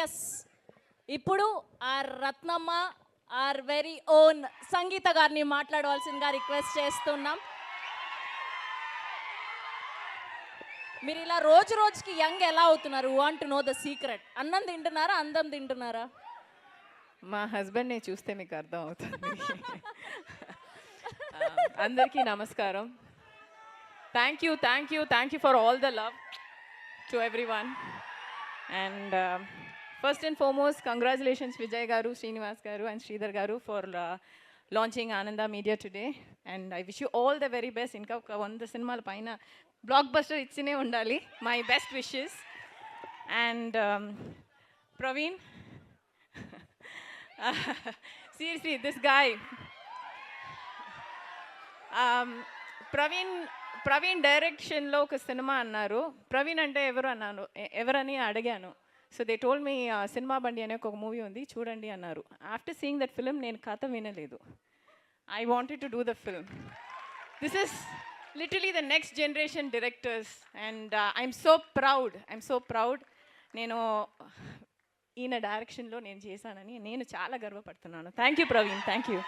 Yes, ఇప్పుడు our Ratnamma our very own Sangeetha గారిని మాట్లాడవలసిందిగా రిక్వెస్ట్ చేస్తున్నాం. మీరు ఇలా రోజు రోజుకి యంగ్ ఎలా అవుతున్నారు? Want to know the secret. అన్నం తింటున్నారా, అందం తింటున్నారా? మా హస్బెండ్ని చూస్తే మీకు అర్థం అవుతుంది. అందరికీ నమస్కారం. Thank you for all the love to every one. And first and foremost congratulations Vijay గారు, శ్రీనివాస్ గారు అండ్ శ్రీధర్ గారు ఫర్ లాంచింగ్ ఆనంద media today. And I wish you all the very best. ఇంకా ఒక 100 సినిమాల పైన బ్లాక్ బస్టర్ ఇచ్చినే ఉండాలి. My best wishes. And Praveen, seriously, this guy, Praveen డైరెక్షన్లో ఒక సినిమా అన్నారు. ప్రవీణ్ అంటే ఎవరని అడిగాను. So they told me cinema బండి అనే ఒక మూవీ ఉంది, చూడండి అన్నారు. ఆఫ్టర్ సీయింగ్ దట్ ఫిల్మ్ నేను కథ వినలేదు. I wanted to do the film. This is literally the next generation directors and I'm so proud. నేను ఈయన డైరెక్షన్లో నేను చేశానని నేను చాలా గర్వపడుతున్నాను. Thank you Praveen, thank you.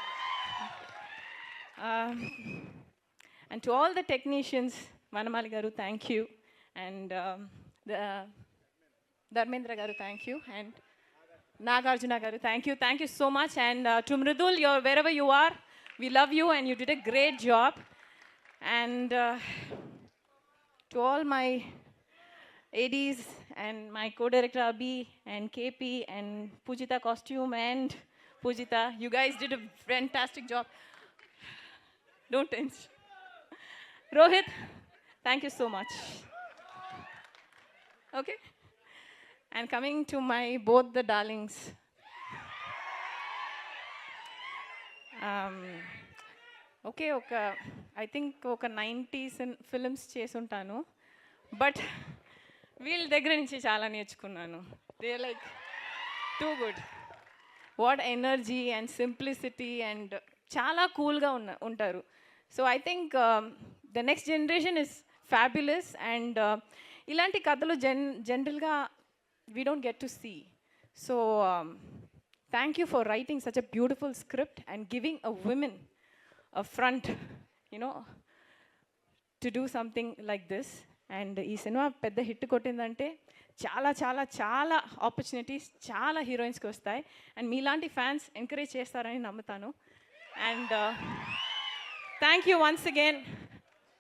And to all the technicians, Vanamali garu thank you, and Dharmendra గారు థ్యాంక్ యూ, అండ్ నాగార్జున గారు thank you so much. And to Mridul, wherever you are, we love you and you did a great job. And to all my ADs and my co-director Abhi and KP and Pujita costume and Pujita, you guys did a fantastic job. Don't tense. Rohit, thank you so much. Okay. And coming to my both the darlings. Okay, I think ఒక 90s films చేసుంటాను, but వీళ్ళ దగ్గర నుంచి చాలా నేర్చుకున్నాను. They like too good. What energy and simplicity and చాలా కూల్గా ఉంటారు. So I think the next generation is fabulous. And ఇలాంటి కథలు జనరల్గా we don't get to see. So thank you for writing such a beautiful script and giving a women a front, to do something like this. And ఈ సినిమా పెద్ద hit కొట్టిందంటే చాలా చాలా చాలా ఆపర్చునిటీస్ చాలా హీరోయిన్స్కి వస్తాయి. అండ్ మీలాంటి ఫ్యాన్స్ ఎంకరేజ్ చేస్తారని నమ్ముతాను. And thank you once again.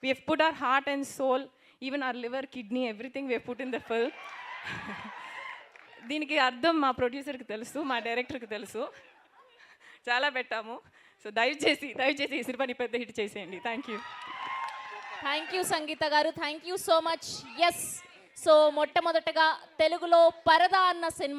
We have put our heart and soul, even our liver, kidney, everything we have put in the film. దీనికి అర్థం మా ప్రొడ్యూసర్కి తెలుసు, మా డైరెక్టర్కి తెలుసు. చాలా పెట్టాము. సో దయచేసి ఈ సినిమాని పెద్ద హిట్ చేసేయండి. Thank you Sangeetha garu, thank you so much. Yes, so మొట్టమొదటగా తెలుగులో పరదా అన్న సినిమా